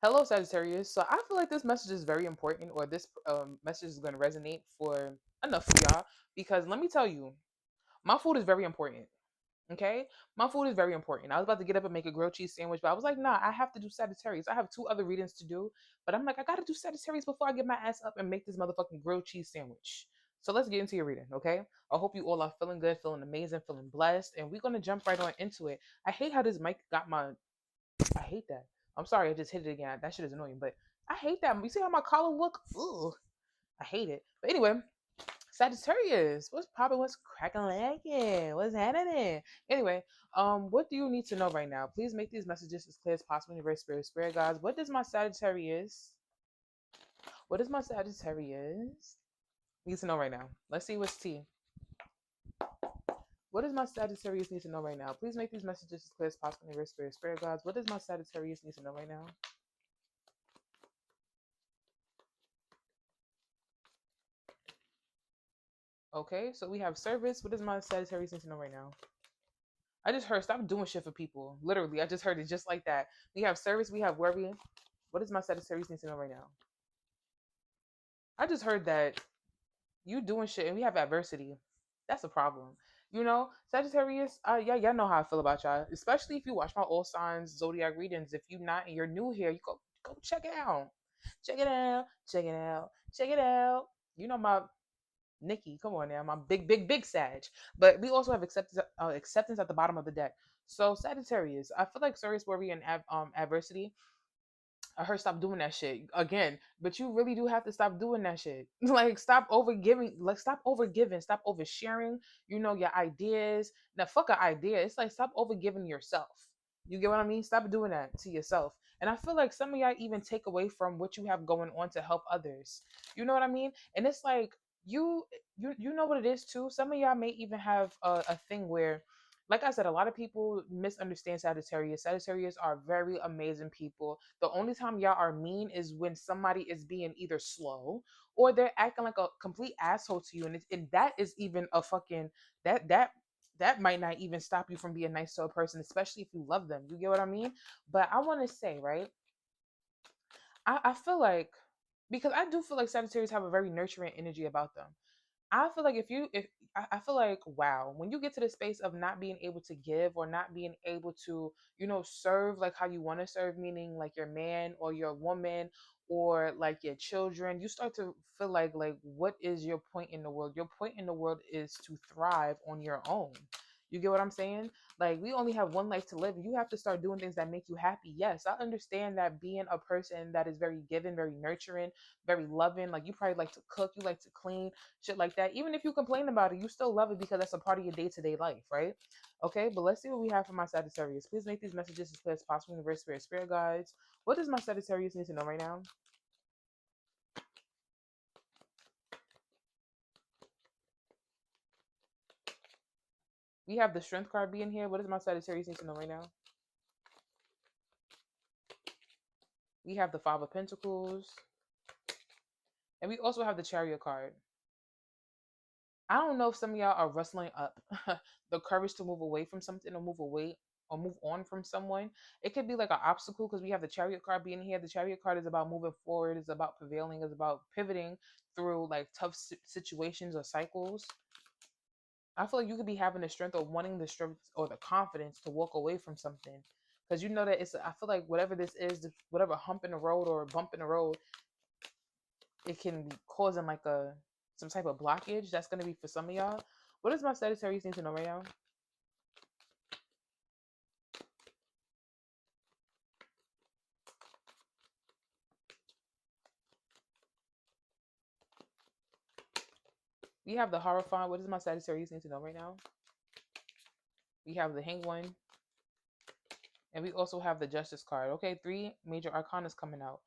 Hello, Sagittarius. So I feel like this message is very important, or this message is going to resonate for enough of y'all because let me tell you, my food is very important. Okay, my food is very important. I was about to get up and make a grilled cheese sandwich, but I was like, nah, I have to do Sagittarius. I have two other readings to do, but I'm like, I gotta do Sagittarius before I get my ass up and make this motherfucking grilled cheese sandwich. So let's get into your reading, okay? I hope you all are feeling good, feeling amazing, feeling blessed, and we're gonna jump right on into it. I hate how this mic got my I hate that. I'm sorry, I just hit it again. That shit is annoying, but I hate that. You see how my collar look? Ugh, I hate it. But anyway, Sagittarius, what's popping? What's cracking, lagging? What's happening? Anyway, what do you need to know right now? Please make these messages as clear as possible in your very spirit guys. What does my Sagittarius? What does my Sagittarius need to know right now? Let's see what's T. What does my Sagittarius need to know right now? Please make these messages as clear as possible in your very spirit guys. What does my Sagittarius need to know right now? Okay, so we have service. What does my Sagittarius need to know right now? I just heard stop doing shit for people. Literally, I just heard it just like that. We have service. We have worry. What does my Sagittarius need to know right now? I just heard that you doing shit and we have adversity. That's a problem. Sagittarius, yeah, y'all know how I feel about y'all. Especially if you watch my all signs zodiac readings. If you not and you're new here, you go check it out. Check it out. Check it out. Check it out. You know my Nikki, come on now, my big Sag. But we also have acceptance at the bottom of the deck. So Sagittarius, I feel like serious worry and adversity. I heard stop doing that shit again, but you really do have to stop doing that shit. Like stop over giving, like stop over giving, stop oversharing. Your ideas. Now fuck an idea. It's like stop over giving yourself. You get what I mean? Stop doing that to yourself. And I feel like some of y'all even take away from what you have going on to help others. You know what I mean? And it's like you know what it is too. Some of y'all may even have a thing where, like I said, a lot of people misunderstand Sagittarius. Sagittarius are very amazing people. The only time y'all are mean is when somebody is being either slow or they're acting like a complete asshole to you, and that is even a fucking that might not even stop you from being nice to a person, especially if you love them. You get what I mean? But I want to say, right? I feel like because I do feel like Sagittarius have a very nurturing energy about them. I feel like if I feel like wow, when you get to the space of not being able to give or not being able to, serve like how you want to serve, meaning like your man or your woman or like your children, you start to feel like what is your point in the world? Your point in the world is to thrive on your own. You get what I'm saying? Like we only have one life to live. You have to start doing things that make you happy. Yes, I understand that being a person that is very giving, very nurturing, very loving, like you probably like to cook, you like to clean, shit like that. Even if you complain about it, you still love it because that's a part of your day-to-day life, right? Okay, but let's see what we have for my Sagittarius. Please make these messages as clear as possible. Universe, spirit guides. What does my Sagittarius need to know right now? We have the strength card being here. What does my Sagittarius need to know right now? We have the Five of Pentacles. And we also have the Chariot card. I don't know if some of y'all are rustling up the courage to move away from something or move away or move on from someone. It could be like an obstacle because we have the chariot card being here. The chariot card is about moving forward, it's about prevailing, it's about pivoting through like tough situations or cycles. I feel like you could be having the strength or wanting the strength or the confidence to walk away from something. Because you know that I feel like whatever this is, whatever hump in the road or bump in the road, it can be causing like some type of blockage. That's gonna be for some of y'all. What does my Sagittarius need to know right now? We have the Hierophant. What does my Sagittarius need to know right now? We have the Hanged One. And we also have the Justice card. Okay, three major arcanas coming out.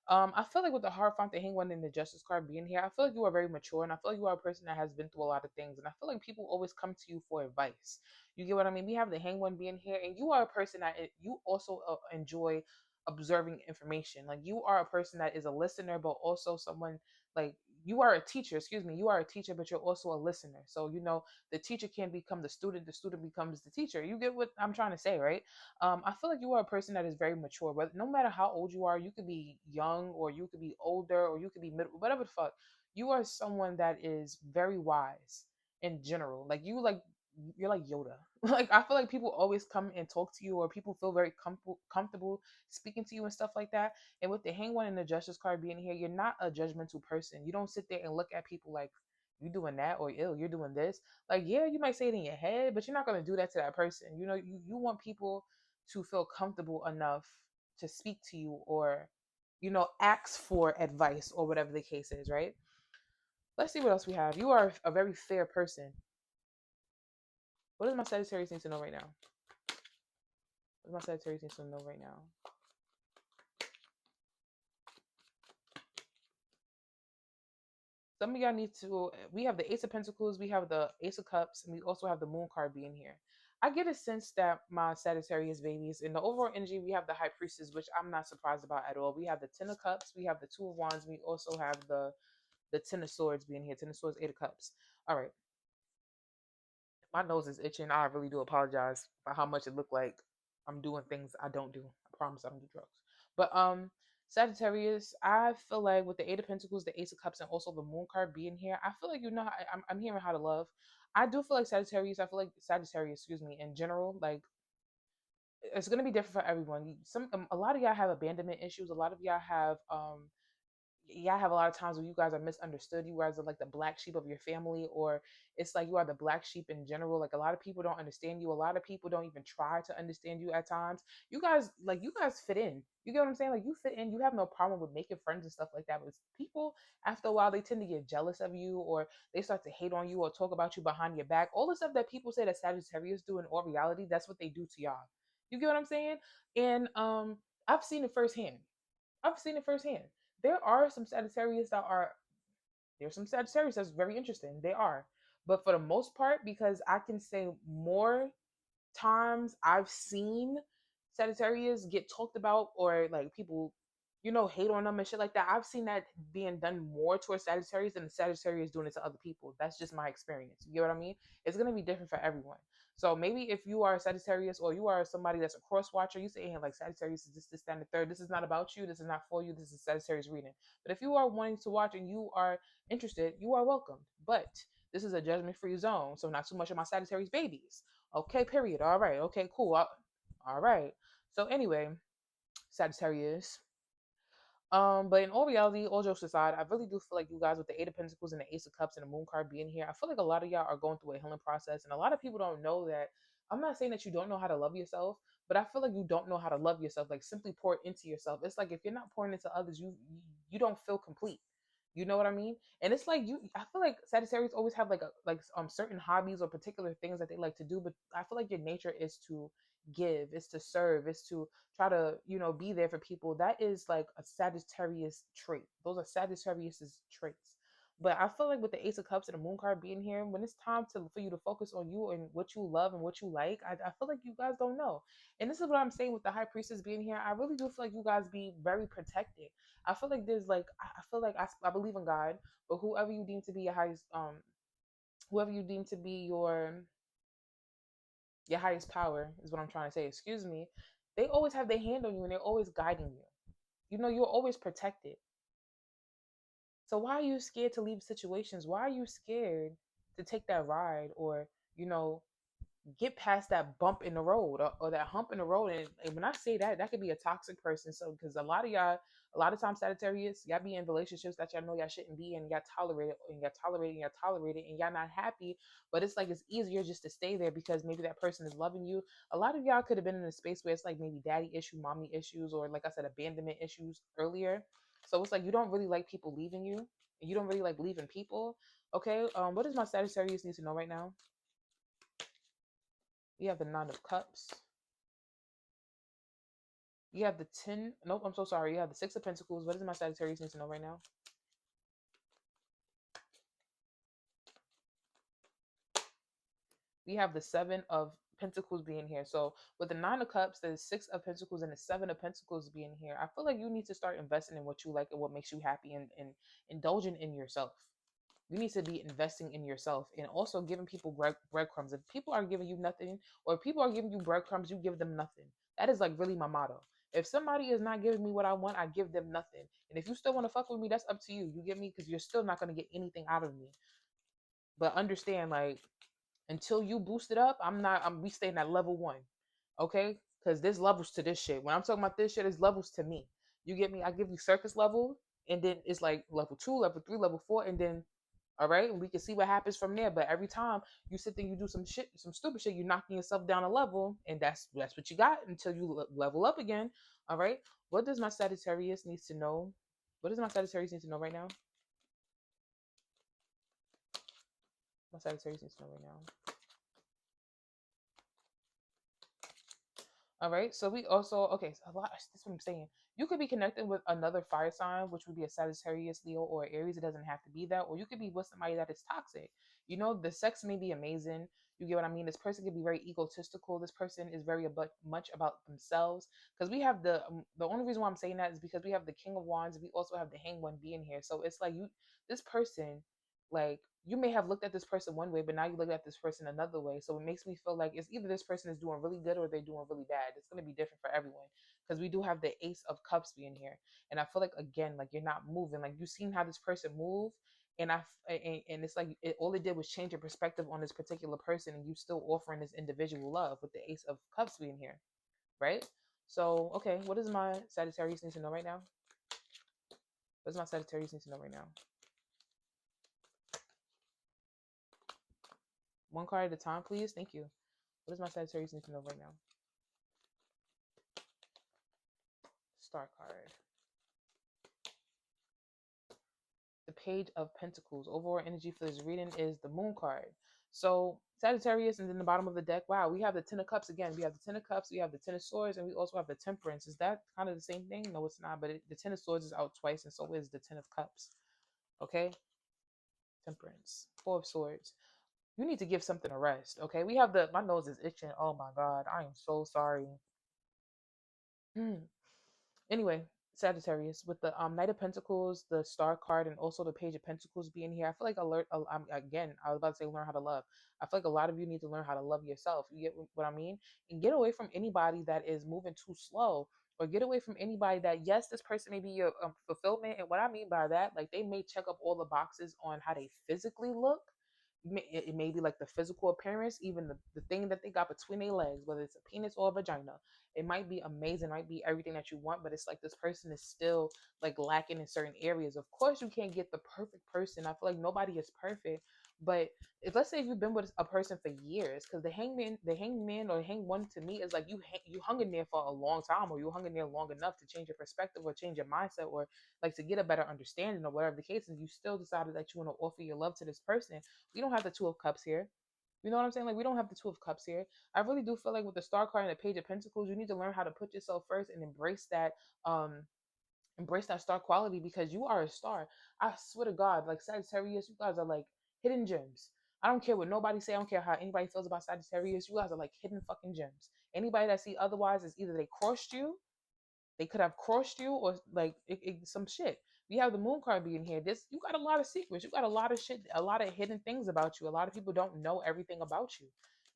I feel like with the Hierophant, the Hanged One, and the Justice card being here, I feel like you are very mature, and I feel like you are a person that has been through a lot of things, and I feel like people always come to you for advice. You get what I mean? We have the Hanged One being here, and you are a person that you also enjoy observing information. Like you are a person that is a listener, but also someone like you are a teacher, excuse me, you are a teacher, but you're also a listener. So the teacher can become the student becomes the teacher. You get what I'm trying to say, right? I feel like you are a person that is very mature. But no matter how old you are, you could be young or you could be older or you could be middle, whatever the fuck. You are someone that is very wise in general. You're like Yoda. Like I feel like people always come and talk to you, or people feel very comfortable speaking to you and stuff like that. And with the hang one and the justice card being here, you're not a judgmental person. You don't sit there and look at people like you doing that or ill, you're doing this. Like, yeah, you might say it in your head, but you're not gonna do that to that person. You want people to feel comfortable enough to speak to you or, ask for advice or whatever the case is, right? Let's see what else we have. You are a very fair person. What does my Sagittarius need to know right now? What does my Sagittarius need to know right now? Some of y'all need to. We have the Ace of Pentacles, we have the Ace of Cups, and we also have the Moon card being here. I get a sense that my Sagittarius babies, in the overall energy, we have the High Priestess, which I'm not surprised about at all. We have the Ten of Cups, we have the Two of Wands, we also have the Ten of Swords being here. Ten of Swords, Eight of Cups. All right. My nose is itching. I really do apologize for how much it looked like I'm doing things I don't do. I promise I don't do drugs. But Sagittarius, I feel like with the Eight of Pentacles, the Ace of Cups, and also the Moon card being here, I feel like I'm hearing how to love. I do feel like Sagittarius. I feel like Sagittarius, excuse me, in general, like it's gonna be different for everyone. A lot of y'all have abandonment issues. A lot of y'all have a lot of times where you guys are misunderstood. You guys are like the black sheep of your family, or it's like you are the black sheep in general. Like a lot of people don't understand you. A lot of people don't even try to understand you at times. You guys fit in. You get what I'm saying? Like you fit in. You have no problem with making friends and stuff like that. But people, after a while, they tend to get jealous of you, or they start to hate on you, or talk about you behind your back. All the stuff that people say that Sagittarius do in all reality, that's what they do to y'all. You get what I'm saying? And I've seen it firsthand. I've seen it firsthand. There are some Sagittarius that are there's some Sagittarius that's very interesting. They are. But for the most part, because I can say more times I've seen Sagittarius get talked about or like people, hate on them and shit like that. I've seen that being done more towards Sagittarius than the Sagittarius doing it to other people. That's just my experience. You get what I mean? It's gonna be different for everyone. So maybe if you are a Sagittarius or you are somebody that's a cross watcher, you say, hey, like Sagittarius is this, that, and the third. This is not about you. This is not for you. This is Sagittarius reading. But if you are wanting to watch and you are interested, you are welcome. But this is a judgment-free zone, so not too much of my Sagittarius babies. Okay, period. All right. Okay, cool. All right. So anyway, Sagittarius. But in all reality, all jokes aside, I really do feel like you guys with the Eight of Pentacles and the Ace of Cups and the Moon card being here, I feel like a lot of y'all are going through a healing process, and a lot of people don't know that. I'm not saying that you don't know how to love yourself, but I feel like you don't know how to love yourself. Like simply pour into yourself. It's like if you're not pouring into others, you don't feel complete. You know what I mean? And it's like I feel like Sagittarius always have certain hobbies or particular things that they like to do, but I feel like your nature is to give, is to serve, is to try to, be there for people. That is like a Sagittarius trait. Those are Sagittarius's traits. But I feel like with the Ace of Cups and the Moon card being here, when it's time for you to focus on you and what you love and what you like, I feel like you guys don't know. And this is what I'm saying with the High Priestess being here. I really do feel like you guys be very protected. I feel like there's like I feel like I believe in God, but whoever you deem to be your highest whoever you deem to be your highest power is what I'm trying to say. Excuse me. They always have their hand on you and they're always guiding you. You're always protected. So why are you scared to leave situations? Why are you scared to take that ride or, you know, get past that bump in the road or that hump in the road? And when I say that, that could be a toxic person. So because a lot of times Sagittarius, y'all be in relationships that y'all know y'all shouldn't be in, y'all tolerate it and y'all tolerate it and y'all tolerate it and y'all not happy, but it's like it's easier just to stay there because maybe that person is loving you. A lot of y'all could have been in a space where it's like maybe daddy issue, mommy issues, or like I said, abandonment issues earlier. So it's like you don't really like people leaving you and you don't really like leaving people. Okay, what does my Sagittarius need to know right now? You have the Nine of Cups. You have the 10. Nope, I'm so sorry. You have the Six of Pentacles. What does my Sagittarius need to know right now? We have the Seven of Pentacles being here. So with the Nine of Cups, the Six of Pentacles, and the Seven of Pentacles being here, I feel like you need to start investing in what you like and what makes you happy, and indulging in yourself. You need to be investing in yourself and also giving people breadcrumbs. If people are giving you nothing, or if people are giving you breadcrumbs, you give them nothing. That is like really my motto. If somebody is not giving me what I want, I give them nothing. And if you still want to fuck with me, that's up to you. You get me? Because you're still not going to get anything out of me. But understand, like, until you boost it up, we staying at level one. Okay? Because there's levels to this shit. When I'm talking about this shit, there's levels to me. You get me? I give you circus level, and then it's like level 2, level 3, level 4, and then all right, and we can see what happens from there. But every time you sit there, you do some shit, some stupid shit, you're knocking yourself down a level, and that's what you got until you level up again. All right. What does my Sagittarius needs to know? What does my Sagittarius need to know right now? My Sagittarius needs to know right now. All right. So we also so a lot. That's what I'm saying. You could be connecting with another fire sign, which would be a Sagittarius, Leo, or Aries. It doesn't have to be that, or you could be with somebody that is toxic. You know, the sex may be amazing. You get what I mean? This person could be very egotistical. This person is very much about themselves. Because we have the only reason why I'm saying that is because we have the King of Wands. We also have the Hanged One being here. So it's like this person, like, you may have looked at this person one way, but now you look at this person another way. So it makes me feel like it's either this person is doing really good or they're doing really bad. It's going to be different for everyone because we do have the Ace of Cups being here, and I feel like, again, like, you're not moving. Like, you've seen how this person move, and it's like all it did was change your perspective on this particular person, and you still offering this individual love with the Ace of Cups being here, right? So okay, what does my Sagittarius need to know right now? What does my Sagittarius need to know right now? One card at a time, please. Thank you. What does my Sagittarius need to know right now? Star card. The Page of Pentacles. Overall energy for this reading is the Moon card. So Sagittarius, and then the bottom of the deck, wow, we have the Ten of Cups again. We have the Ten of Cups, we have the Ten of Swords, and we also have the Temperance. Is that kind of the same thing? No, it's not, but the Ten of Swords is out twice, and so is the Ten of Cups. Okay? Temperance. Four of Swords. You need to give something a rest, okay? We have my nose is itching. Oh my God, I am so sorry. Anyway, Sagittarius, with the Knight of Pentacles, the Star card, and also the Page of Pentacles being here, I feel like again, I was about to say learn how to love. I feel like a lot of you need to learn how to love yourself. You get what I mean? And get away from anybody that is moving too slow, or get away from anybody that, yes, this person may be your fulfillment. And what I mean by that, like, they may check up all the boxes on how they physically look. It may be like the physical appearance, even the thing that they got between their legs, whether it's a penis or a vagina. It might be amazing, might be everything that you want, but it's like this person is still like lacking in certain areas. Of course, you can't get the perfect person. I feel like nobody is perfect, but if, let's say, if you've been with a person for years, because the hangman or the hang one to me is like you hung in there for a long time, or you hung in there long enough to change your perspective or change your mindset, or like to get a better understanding, or whatever the case is. You still decided that you want to offer your love to this person. We don't have the Two of Cups here. You know what I'm saying? Like, we don't have the Two of Cups here. I really do feel like with the Star card and the Page of Pentacles, you need to learn how to put yourself first and um embrace that star quality, because you are a star. I swear to God, like, Sagittarius, you guys are like hidden gems. I don't care what nobody say. I don't care how anybody feels about Sagittarius. You guys are like hidden fucking gems. Anybody that see otherwise is either they could have crossed you, or like some shit. We have the Moon card being here. This, you got a lot of secrets. You got a lot of shit, a lot of hidden things about you. A lot of people don't know everything about you.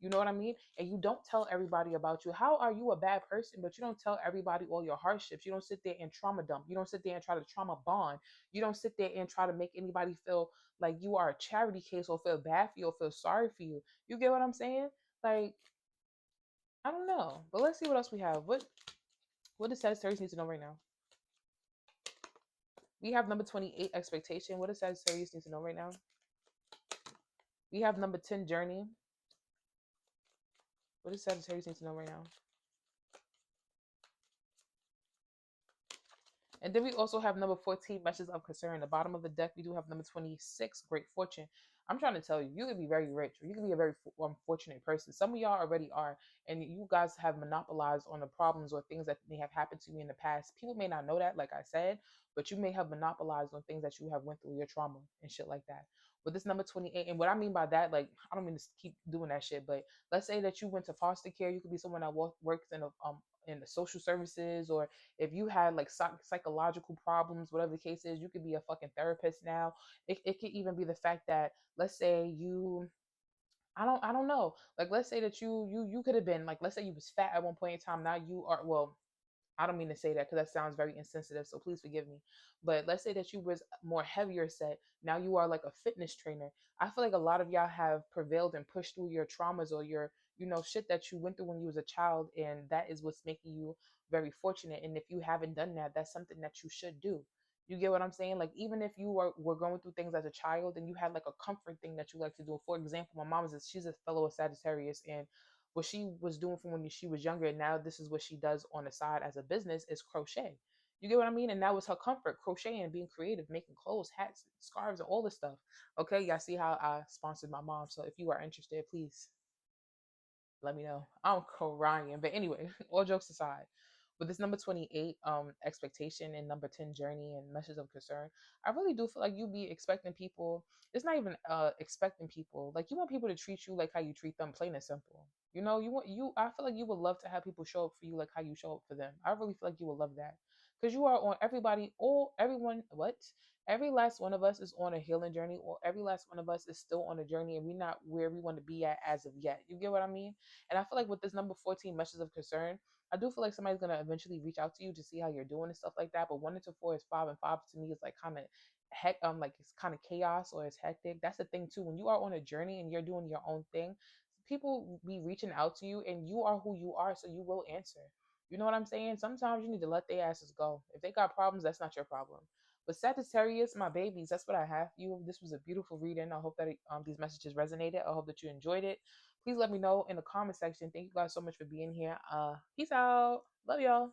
You know what I mean? And you don't tell everybody about you. How are you a bad person, but you don't tell everybody all your hardships? You don't sit there and trauma dump. You don't sit there and try to trauma bond. You don't sit there and try to make anybody feel like you are a charity case, or feel bad for you, or feel sorry for you. You get what I'm saying? Like, I don't know. But let's see what else we have. What does Sagittarius need to know right now? We have number 28, expectation. What does Sagittarius need to know right now? We have number 10, journey. What does Sagittarius need to know right now? And then we also have number 14, messages of concern. The bottom of the deck, we do have number 26, great fortune. I'm trying to tell you, you could be very rich or you could be a very fortunate person. Some of y'all already are, and you guys have monopolized on the problems or things that may have happened to you in the past. People may not know that, like I said, but you may have monopolized on things that you have went through, your trauma and shit like that. With this number 28, and what I mean by that, like, I don't mean to keep doing that shit, but let's say that you went to foster care. You could be someone that works in the social services, or if you had like psychological problems, whatever the case is, you could be a fucking therapist now. It could even be the fact that, let's say you, I don't know, like let's say that you could have been like, let's say you was fat at one point in time. Now you are, well, I don't mean to say that because that sounds very insensitive, so please forgive me. But let's say that you was more heavier set. Now you are like a fitness trainer. I feel like a lot of y'all have prevailed and pushed through your traumas or your, shit that you went through when you was a child, and that is what's making you very fortunate. And if you haven't done that, that's something that you should do. You get what I'm saying? Like, even if you were going through things as a child and you had like a comfort thing that you like to do. For example, my mom she's a fellow Sagittarius, and what she was doing from when she was younger, and now this is what she does on the side as a business, is crochet. You get what I mean? And that was her comfort, crocheting, being creative, making clothes, hats, scarves, and all this stuff. Okay, y'all see how I sponsored my mom. So if you are interested, please let me know. I'm crying. But anyway, all jokes aside, with this number 28, expectation, and number 10, journey and message of concern, I really do feel like you be expecting people. It's not even expecting people. Like, you want people to treat you like how you treat them, plain and simple. I feel like you would love to have people show up for you like how you show up for them. I really feel like you would love that. Because you are on everyone, what? Every last one of us is on a healing journey, or every last one of us is still on a journey, and we're not where we want to be at as of yet. You get what I mean? And I feel like with this number 14, messages of concern, I do feel like somebody's gonna eventually reach out to you to see how you're doing and stuff like that. But 1 into 4 is 5, and 5 to me is like kind of like it's kind of chaos or it's hectic. That's the thing too. When you are on a journey and you're doing your own thing, people be reaching out to you, and you are who you are, so you will answer. You know what I'm saying? Sometimes you need to let their asses go. If they got problems, that's not your problem. But Sagittarius, my babies, that's what I have for you. This was a beautiful reading. I hope that these messages resonated. I hope that you enjoyed it. Please let me know in the comment section. Thank you guys so much for being here. Peace out. Love y'all.